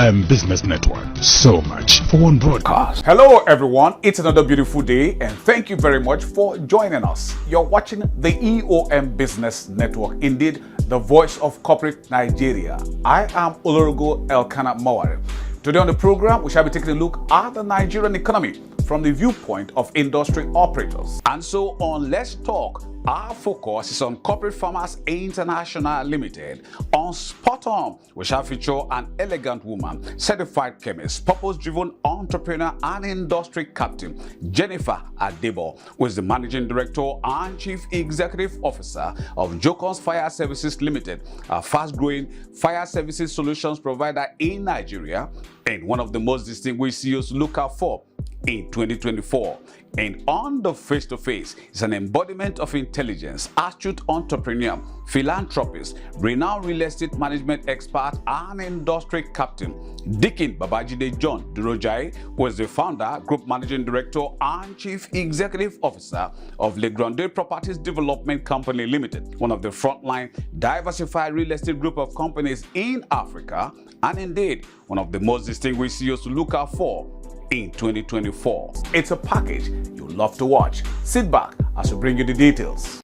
EOM Business Network. So much for one broadcast. Hello everyone, it's another beautiful day and thank you very much for joining us. You're watching the EOM Business Network, indeed the voice of corporate Nigeria. I am Olorogo Elkanah Mawari. Today on the program, we shall be taking a look at the Nigerian economy from the viewpoint of industry operators. And so on Let's Talk, our focus is on Corporate Farmers International Limited. On Spot On, we shall feature an elegant woman, certified chemist, purpose-driven entrepreneur and industry captain, Jennifer Adebo, who is the Managing Director and Chief Executive Officer of Jokons Fire Services Limited, a fast-growing fire services solutions provider in Nigeria and one of the most distinguished CEOs to look out for in 2024. And on the face-to-face is an embodiment of intelligence, astute entrepreneur, philanthropist, renowned real estate management expert and industry captain, Dikin Babajide John Durojai, who is the founder, group managing director and chief executive officer of Le Grande Properties Development Company Limited, one of the frontline diversified real estate group of companies in Africa, and indeed one of the most distinguished CEOs to look out for in 2024. It's a package you'll love to watch. Sit back as we bring you the details.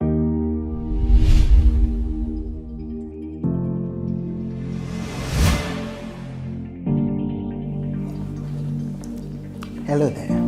Hello there.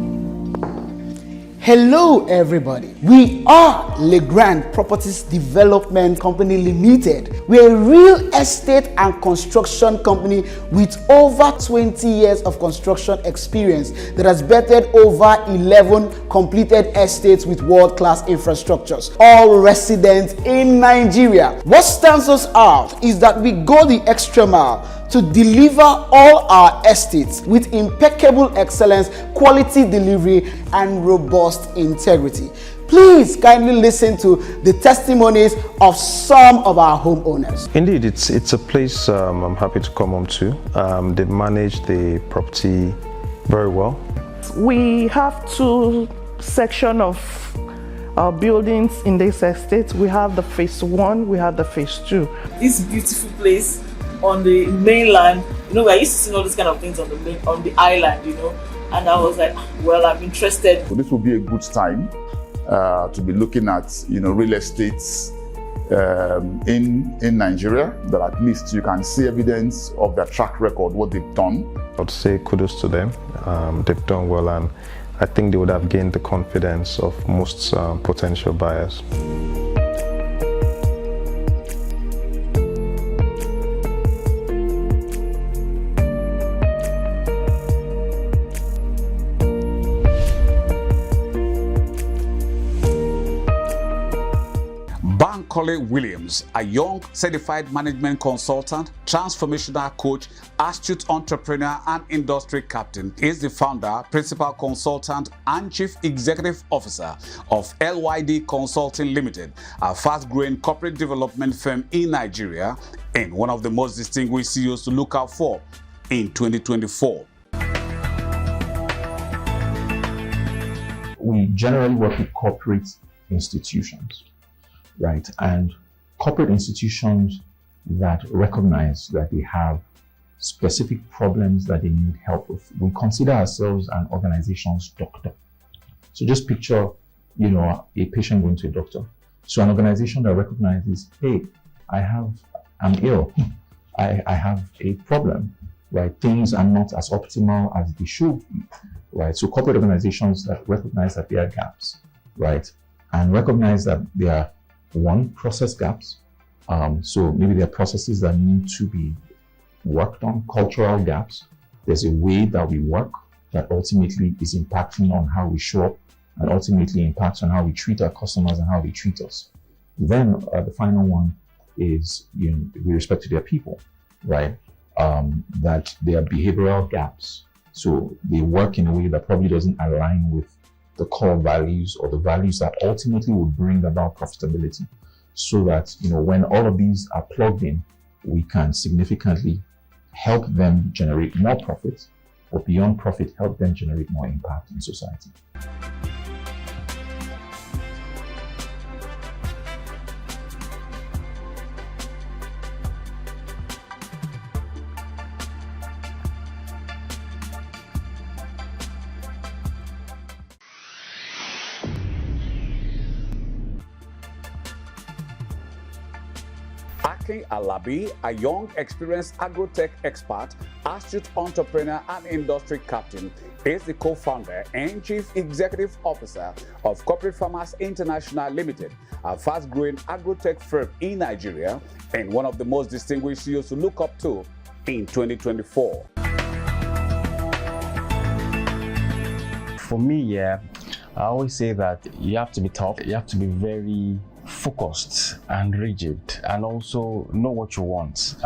Hello everybody. We are Le Grande Properties Development Company Limited. We're a real estate and construction company with over 20 years of construction experience that has vetted over 11 completed estates with world-class infrastructures, all resident in Nigeria. What stands us out is that we go the extra mile to deliver all our estates with impeccable excellence, quality delivery, and robust integrity. Please kindly listen to the testimonies of some of our homeowners. Indeed, it's a place I'm happy to come home to. They manage the property very well. We have two sections of buildings in this estate. We have the phase 1, we have the phase 2. This beautiful place on the mainland, we're used to seeing all these kind of things on the island, and I was like, well, I'm interested. So this will be a good time to be looking at, real estates in Nigeria, that at least you can see evidence of their track record, what they've done. I'd say kudos to them. They've done well, and I think they would have gained the confidence of most potential buyers. Bankole Williams, a young certified management consultant, transformational coach, astute entrepreneur and industry captain, is the founder, principal consultant and chief executive officer of LYD Consulting Limited, a fast-growing corporate development firm in Nigeria and one of the most distinguished CEOs to look out for in 2024. We generally work with corporate institutions. Right, and corporate institutions that recognize that they have specific problems that they need help with. We consider ourselves an organization's doctor. So just picture, a patient going to a doctor. So an organization that recognizes, hey, I'm ill. I have a problem, right? Things are not as optimal as they should be, right? So corporate organizations that recognize that there are gaps, right? And recognize that there are process gaps. So maybe there are processes that need to be worked on, cultural gaps. There's a way that we work that ultimately is impacting on how we show up and ultimately impacts on how we treat our customers and how they treat us. Then the final one is with respect to their people, right? That there are behavioral gaps. So they work in a way that probably doesn't align with the core values or the values that ultimately will bring about profitability, so that when all of these are plugged in, we can significantly help them generate more profit, or beyond profit, help them generate more impact in society. Akin Alabi, a young, experienced agrotech expert, astute entrepreneur, and industry captain, is the co-founder and chief executive officer of Corporate Farmers International Limited, a fast-growing agrotech firm in Nigeria and one of the most distinguished CEOs to look up to in 2024. For me, yeah, I always say that you have to be tough, you have to be very focused and rigid, and also know what you want.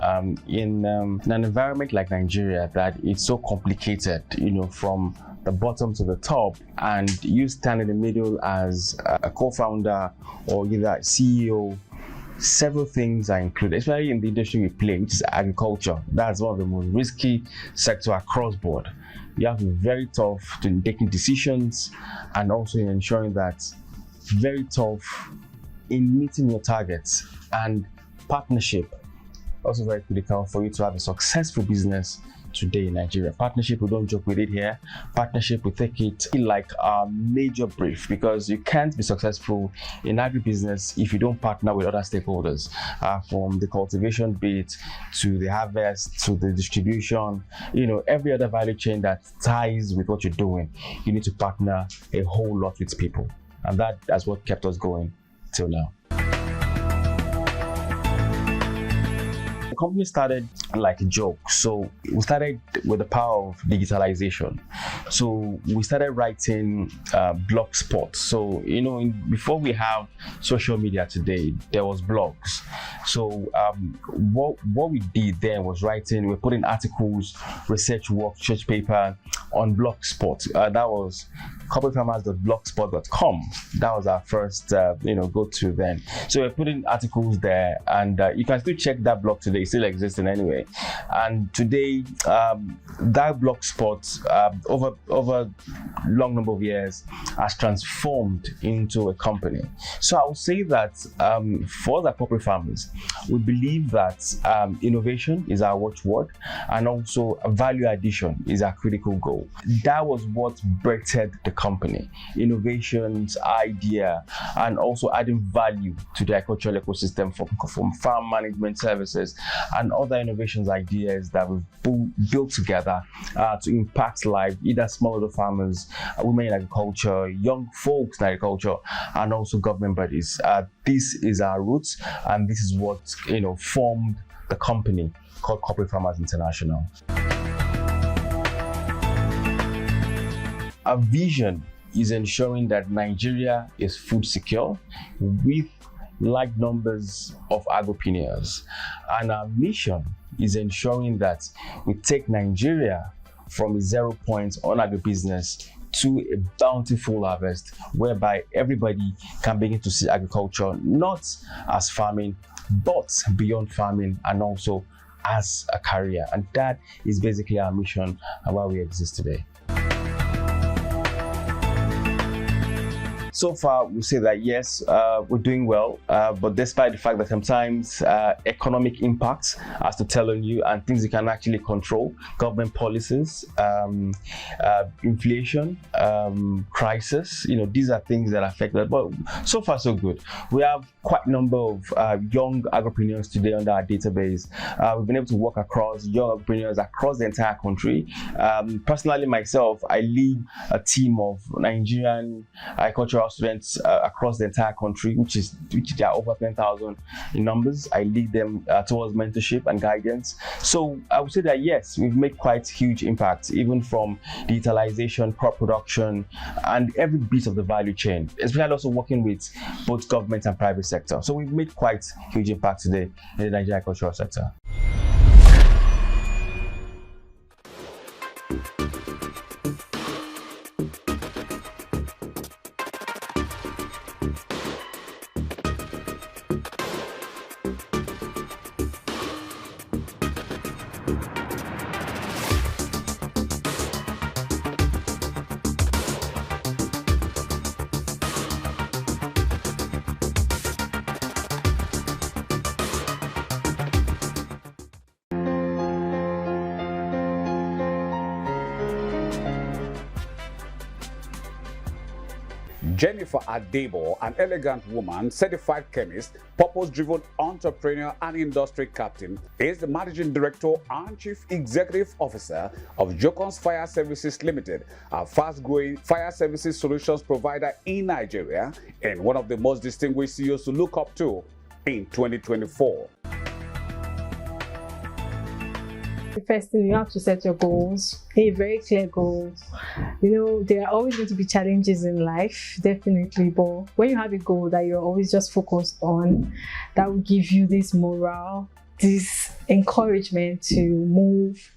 In an environment like Nigeria that it's so complicated, from the bottom to the top, and you stand in the middle as a co-founder or either CEO, several things are included, especially in the industry we play, which is agriculture. That's one of the most risky sectors across board. You have to be very tough in taking decisions, and also in ensuring that very tough in meeting your targets. And partnership, also very critical for you to have a successful business today in Nigeria. Partnership, we don't joke with it here. Partnership, we take it like a major brief, because you can't be successful in agribusiness if you don't partner with other stakeholders, from the cultivation bit to the harvest to the distribution, every other value chain that ties with what you're doing. You need to partner a whole lot with people, and that's what kept us going till now. The company started like a joke. So we started with the power of digitalization. So we started writing blogspot. So before we have social media today, there was blogs. So what we did then was we're putting articles, research work, research paper on blogspot. That was corporatefarmers.blogspot.com. That was our first go-to then. So we're putting articles there, and you can still check that blog today. It still exists anyway. And today, that blogspot over long number of years has transformed into a company. So I would say that for the corporate farmers, we believe that innovation is our watchword, and also value addition is our critical goal. That was what birthed the company: innovations, idea, and also adding value to the agricultural ecosystem from farm management services and other innovations, ideas that we've built together to impact life, either smallholder farmers, women in agriculture, young folks in agriculture, and also government bodies. This is our roots, and this is what formed the company called Corporate Farmers International. Our vision is ensuring that Nigeria is food secure with large numbers of agripreneurs, and our mission is ensuring that we take Nigeria from a 0 point on agribusiness to a bountiful harvest, whereby everybody can begin to see agriculture not as farming, but beyond farming, and also as a career. And that is basically our mission and why we exist today. So far, we say that yes, we're doing well, but despite the fact that sometimes economic impacts has to tell on you, and things you can actually control, government policies, inflation, crisis, these are things that affect that. But so far, so good. We have quite a number of young agripreneurs today under our database. We've been able to work across young agripreneurs across the entire country. Personally, myself, I lead a team of Nigerian agricultural students across the entire country, which there are over 10,000 in numbers. I lead them towards mentorship and guidance. So I would say that yes, we've made quite huge impacts, even from digitalization, crop production, and every bit of the value chain, especially also working with both government and private sector. So we've made quite huge impact today in the Nigerian agricultural sector. Jennifer Adebo, an elegant woman, certified chemist, purpose-driven entrepreneur and industry captain, is the managing director and chief executive officer of Jocons Fire Services Limited, a fast-growing fire services solutions provider in Nigeria and one of the most distinguished CEOs to look up to in 2024. The first thing, you have to set your goals, very clear goals. You know, there are always going to be challenges in life, definitely, but when you have a goal that you're always just focused on, that will give you this morale, this encouragement to move.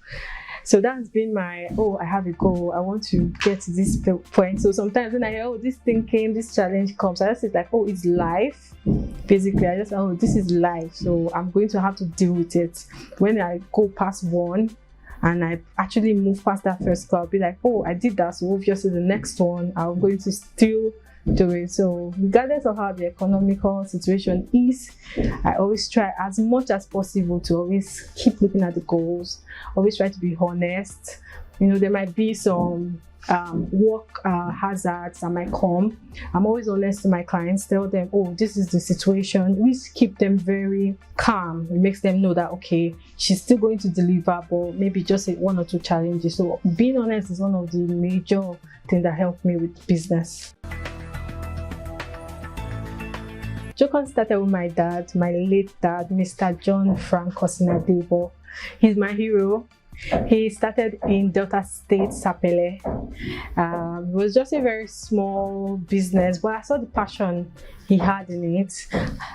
So that's been my, I have a goal, I want to get to this point. So sometimes when I hear, this thing came, this challenge comes, I just say like, it's life. Basically, I just, this is life, so I'm going to have to deal with it. When I go past one and I actually move past that first goal, I'll be like, I did that, so obviously the next one, I'm going to still do it. So regardless of how the economical situation is, I always try as much as possible to always keep looking at the goals, always try to be honest. You know, there might be some work hazards that might come. I'm always honest to my clients, tell them, this is the situation. We keep them very calm. It makes them know that, okay, she's still going to deliver, but maybe just one or two challenges. So being honest is one of the major things that help me with business. Jocons started with my dad, my late dad, Mr. John Frank Adebo. He's my hero. He started in Delta State, Sapele. It was just a very small business, but I saw the passion he had in it.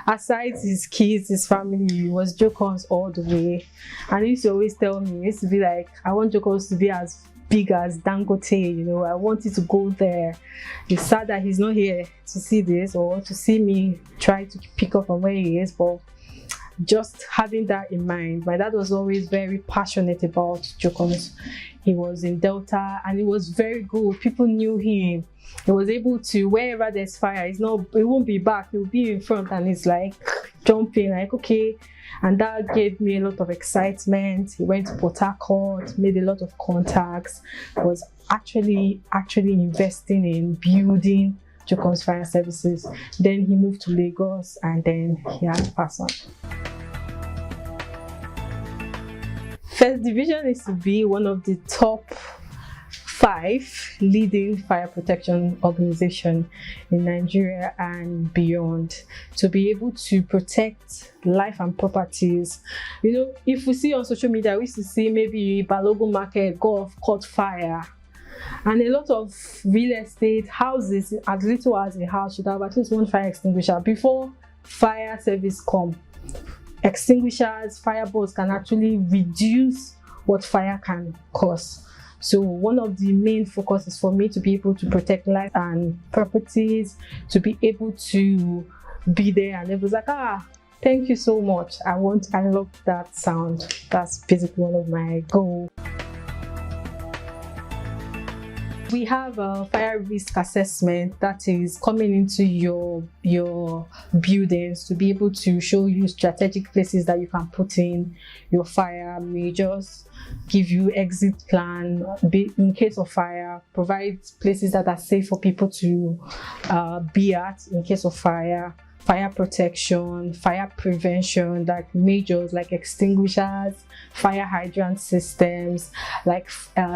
Aside his kids, his family, he was Jocons all the way. And he used to always tell me, he used to be like, I want Jocons to be as big as Dangote, you know, I want it to go there. It's sad that he's not here to see this or to see me try to pick up from where he is, but just having that in mind, my dad was always very passionate about Jocons. He was in Delta and it was very good. People knew him. He was able to, wherever there's fire, it won't be back, he'll be in front and it's like jumping, like, okay. And that gave me a lot of excitement. He went to Port Harcourt, made a lot of contacts, was actually investing in building Jocons Fire Services. Then he moved to Lagos and then he had to pass on. First Division is to be one of the top 5 leading fire protection organizations in Nigeria and beyond, to be able to protect life and properties. You know, if we see on social media, we used to see maybe Balogun Market caught fire, and a lot of real estate houses, as little as a house, should have at least one fire extinguisher before fire service come. Extinguishers, fireboats can actually reduce what fire can cause. So one of the main focuses for me to be able to protect life and properties, to be able to be there, and it was like, thank you so much. I love that sound. That's basically one of my goals. We have a fire risk assessment that is coming into your buildings to be able to show you strategic places that you can put in your fire measures, give you exit plan in case of fire, provide places that are safe for people to be at in case of fire, fire protection, fire prevention, like measures like extinguishers, fire hydrant systems, like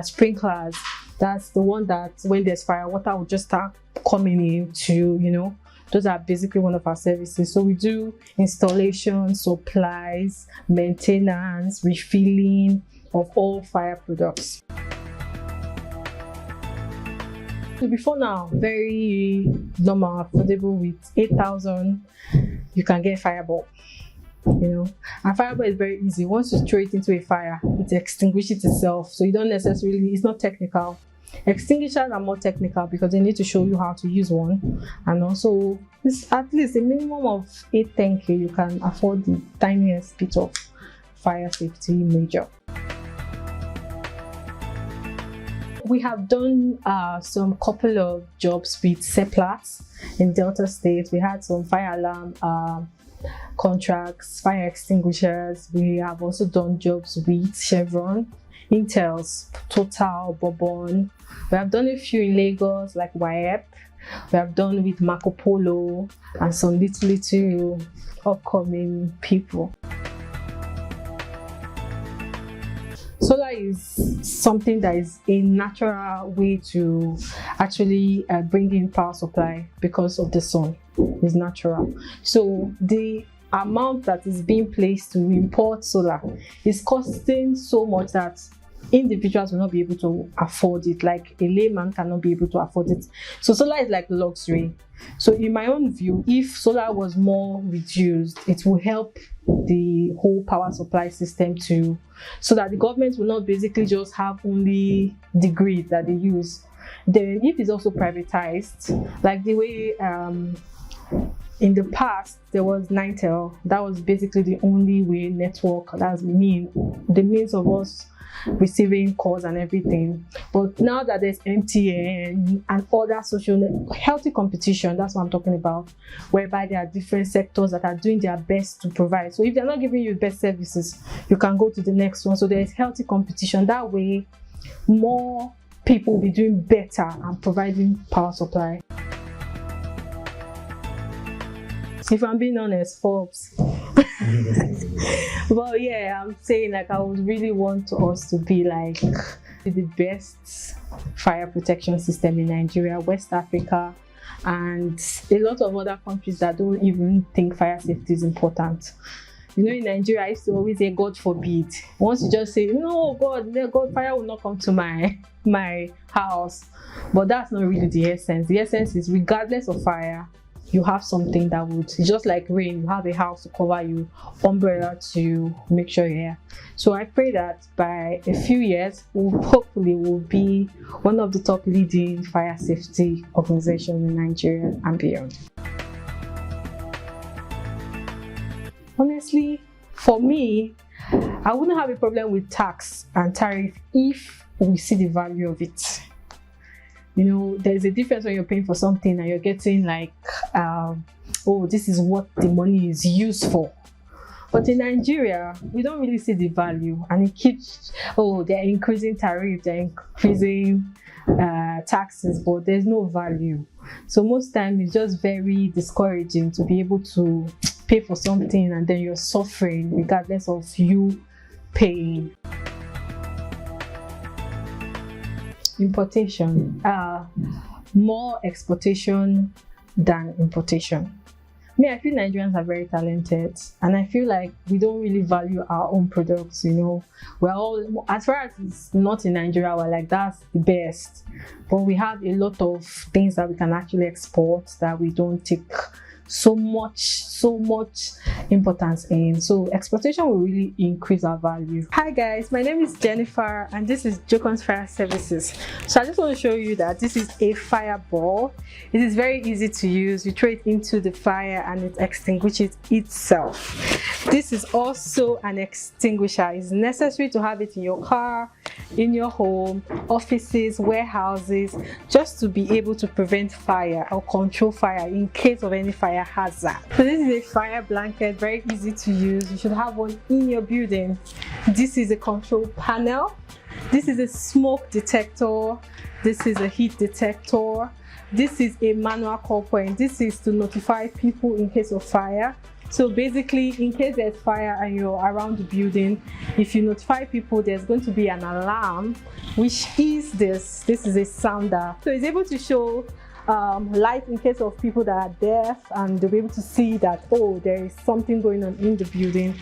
sprinklers. That's the one that when there's fire, water will just start coming in to, those are basically one of our services. So we do installation, supplies, maintenance, refilling of all fire products. Before now, very normal, affordable, with 8,000, you can get fireball. And fireball is very easy. Once you throw it into a fire, it extinguishes itself. So you don't necessarily, it's not technical. Extinguishers are more technical because they need to show you how to use one, and also it's at least a minimum of 8-10K. You can afford the tiniest bit of fire safety measure. We have done some couple of jobs with Seplat in Delta State. We had some fire alarm contracts, fire extinguishers. We have also done jobs with Chevron, Intels, Total, Bourbon. We have done a few in Lagos like WAEP. We have done with Marco Polo and some little upcoming people. Solar is something that is a natural way to actually bring in power supply because of the sun. It's natural. So the amount that is being placed to import solar is costing so much that individuals will not be able to afford it. Like a layman cannot be able to afford it. So solar is like luxury. So in my own view, if solar was more reduced, it will help the whole power supply system too, so that the government will not basically just have only the grid that they use. Then if it's also privatized, like the way in the past there was Nitel, that was basically the only way network, that's the means of us receiving calls and everything. But now that there's MTN and other healthy competition, that's what I'm talking about, whereby there are different sectors that are doing their best to provide. So if they're not giving you the best services, you can go to the next one. So there's healthy competition. That way, more people will be doing better and providing power supply. If I'm being honest, Forbes. But yeah, I'm saying like I would really want us to be like the best fire protection system in Nigeria, West Africa, and a lot of other countries that don't even think fire safety is important. You know, in Nigeria, I used to always say, God forbid. Once you just say, no, God, fire will not come to my house. But that's not really the essence. The essence is, regardless of fire, you have something that would, just like rain, you have a house to cover you, umbrella to make sure you're here. So I pray that by a few years, hopefully we'll be one of the top leading fire safety organizations in Nigeria and beyond. Honestly, for me, I wouldn't have a problem with tax and tariff if we see the value of it. You know, there's a difference when you're paying for something and you're getting like, oh, this is what the money is used for. But in Nigeria, we don't really see the value, and it keeps, oh, they're increasing tariff, they're increasing taxes, but there's no value. So most times it's just very discouraging to be able to pay for something and then you're suffering regardless of you paying. Importation, more exportation than importation. I feel Nigerians are very talented, and I feel like we don't really value our own products. You know, we're all, as far as it's not in Nigeria, we're like, that's the best, but we have a lot of things that we can actually export that we don't take so much importance in. So exportation will really increase our value. Hi guys, my name is Jennifer and this is Jocons Fire Services. So I just want to show you that this is a fireball. It is very easy to use. You throw it into the fire and it extinguishes itself. This is also an extinguisher. It's necessary to have it in your car, in your home, offices, warehouses, just to be able to prevent fire or control fire in case of any fire hazard. So this is a fire blanket, very easy to use. You should have one in your building. This is a control panel. This is a smoke detector. This is a heat detector. This is a manual call point. This is to notify people in case of fire. So basically, in case there's fire and you're around the building, if you notify people, there's going to be an alarm, which is this. This is a sounder. So it's able to show light in case of people that are deaf, and they'll be able to see that, oh, there is something going on in the building.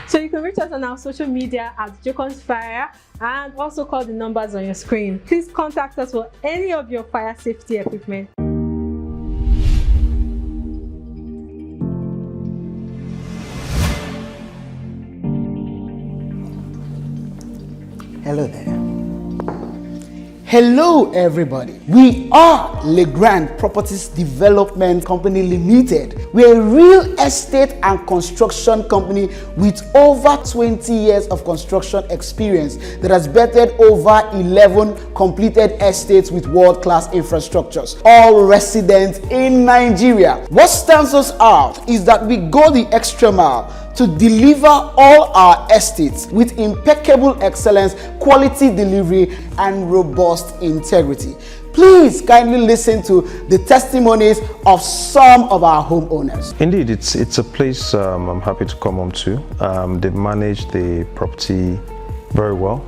So you can reach us on our social media at Jocons Fire, and also call the numbers on your screen. Please contact us for any of your fire safety equipment. Hello there. Hello everybody. We are Legrand Properties Development Company Limited. We're a real estate and construction company with over 20 years of construction experience that has bettered over 11 completed estates with world-class infrastructures, all resident in Nigeria. What stands us out is that we go the extra mile to deliver all our estates with impeccable excellence, quality delivery, and robust integrity. Please kindly listen to the testimonies of some of our homeowners. Indeed, it's a place I'm happy to come home to. They manage the property very well.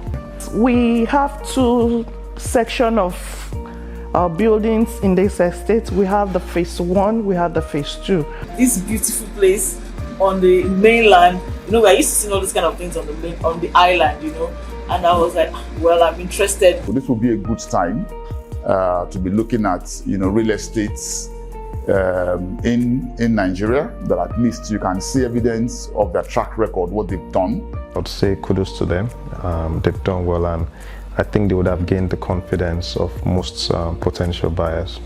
We have two sections of buildings in this estate. We have the phase 1, we have the phase 2. This beautiful place on the mainland, we're used to seeing all these kind of things on the island, and I was like, well, I'm interested. So this will be a good time to be looking at, real estate in Nigeria, that at least you can see evidence of their track record, what they've done. I'd say kudos to them. They've done well, and I think they would have gained the confidence of most potential buyers.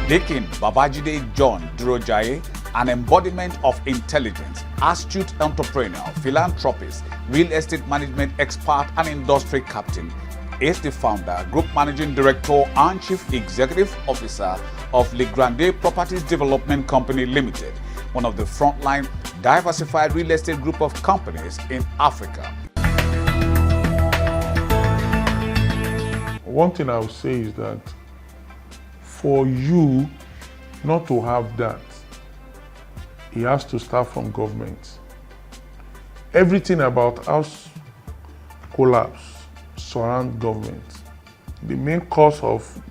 Deacon Babajide John Durojaye, an embodiment of intelligence, astute entrepreneur, philanthropist, real estate management expert, and industry captain, is the founder, group managing director, and chief executive officer of Le Grande Properties Development Company Limited, one of the frontline diversified real estate group of companies in Africa. One thing I would say is that for you not to have that, it has to start from government. Everything about house collapse surrounds government. The main cause of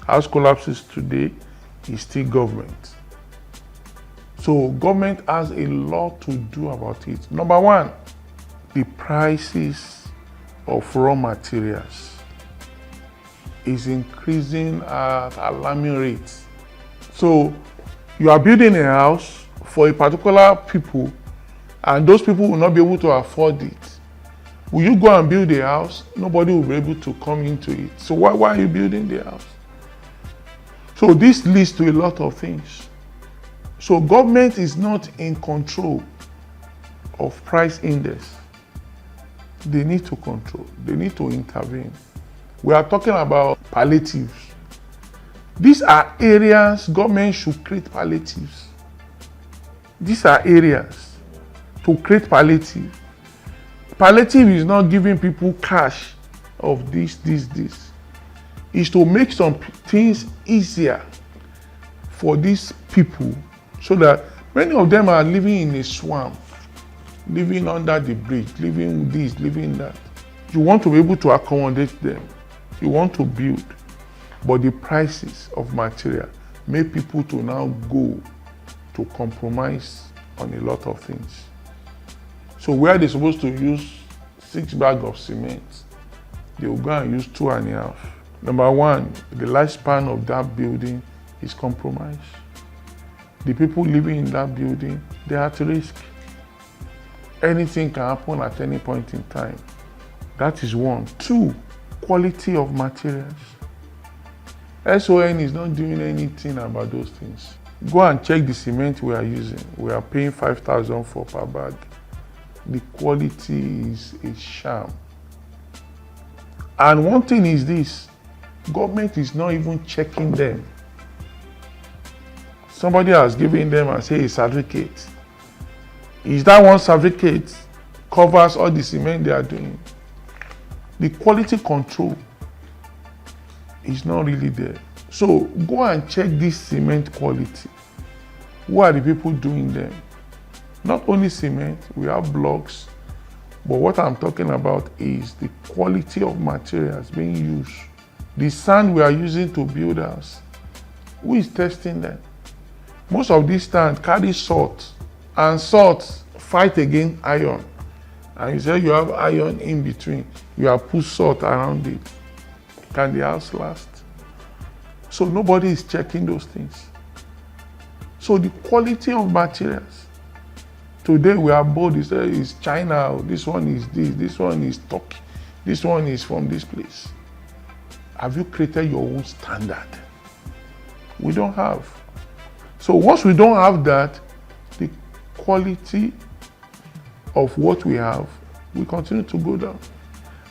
house collapses today is still government. So government has a lot to do about it. Number one, the prices of raw materials is increasing at alarming rates. So you are building a house for a particular people, and those people will not be able to afford it. Will you go and build a house? Nobody will be able to come into it. So why are you building the house? So this leads to a lot of things. So government is not in control of price index. They need to control, they need to intervene. We are talking about palliatives. These are areas government should create palliatives. These are areas to create palliative. Palliative is not giving people cash of this. It's to make some things easier for these people, so that many of them are living in a swamp, living under the bridge, living this, living that. You want to be able to accommodate them. You want to build, but the prices of material make people to now go to compromise on a lot of things. So where they're supposed to use 6 bags of cement, they will go and use 2.5. Number one, the lifespan of that building is compromised. The people living in that building, they are at risk. Anything can happen at any point in time. That is one. Two, quality of materials. SON is not doing anything about those things. Go and check the cement we are using. We are paying 5,000 for per bag. The quality is a sham. And one thing is this, government is not even checking them. Somebody has given them and say a certificate. Is that one certificate covers all the cement they are doing? The quality control is not really there. So go and check this cement quality. Who are the people doing them? Not only cement, we have blocks, but what I'm talking about is the quality of materials being used. The sand we are using to build us, who is testing them? Most of these stands carry salt, and salt fight against iron. And you say you have iron in between, you have put salt around it. Can the house last? So nobody is checking those things. So the quality of materials. Today we are bold, it's China, this one is this one is Turkey, this one is from this place. Have you created your own standard? We don't have. So once we don't have that, the quality of what we have will continue to go down.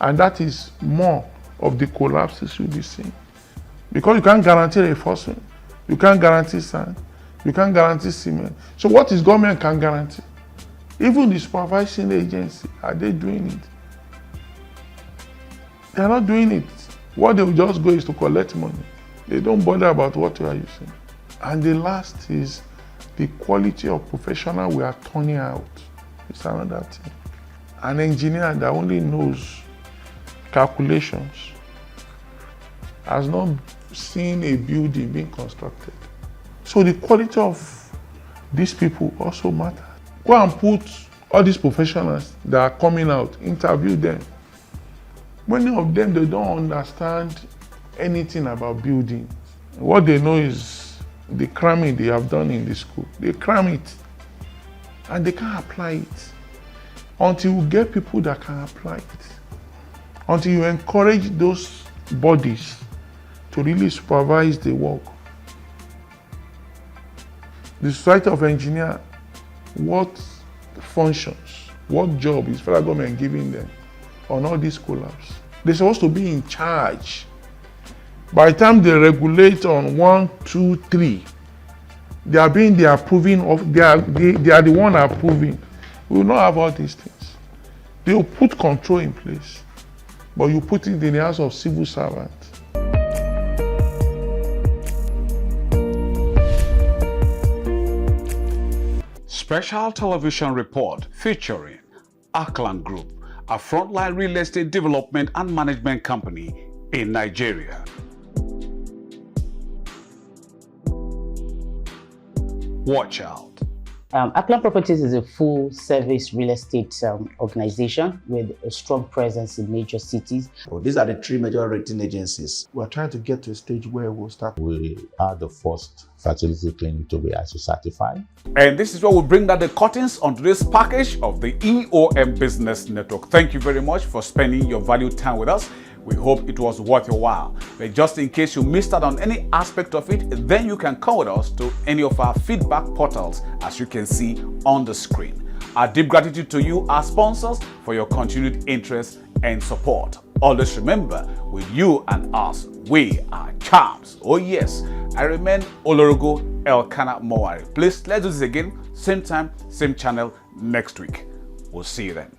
And that is more of the collapses you'll be seeing. Because you can't guarantee reinforcement, you can't guarantee sand, you can't guarantee cement. So what is government can guarantee? Even the supervising agency, are they doing it? They are not doing it. What they will just go is to collect money. They don't bother about what we are using. And the last is the quality of professional we are turning out. It's another thing. An engineer that only knows calculations has not seen a building being constructed. So the quality of these people also matters. Go and put all these professionals that are coming out, interview them. Many of them, they don't understand anything about building. What they know is the cramming they have done in the school. They cram it and they can't apply it until you get people that can apply it. Until you encourage those bodies to really supervise the work. The Society of Engineers, what functions, what job is federal government giving them on all these collapse? They're supposed to be in charge. By the time they regulate on 1, 2, 3, they are being the approving of, they are the one approving. We will not have all these things. They will put control in place, but you put it in the hands of civil servants. Special television report featuring Aklan Group, a frontline real estate development and management company in Nigeria. Watch out. Aklan Properties is a full-service real estate organization with a strong presence in major cities. These are the 3 major rating agencies. We're trying to get to a stage where we'll start. We are the first fertility clinic to be ISO certified. And this is where we bring down the curtains on today's package of the EOM Business Network. Thank you very much for spending your valued time with us. We hope it was worth your while. But just in case you missed out on any aspect of it, then you can come with us to any of our feedback portals, as you can see on the screen. Our deep gratitude to you, our sponsors, for your continued interest and support. Always remember, with you and us, we are champs. Oh yes, I remain Olorogo Elkanah Mowari. Please, let's do this again, same time, same channel next week. We'll see you then.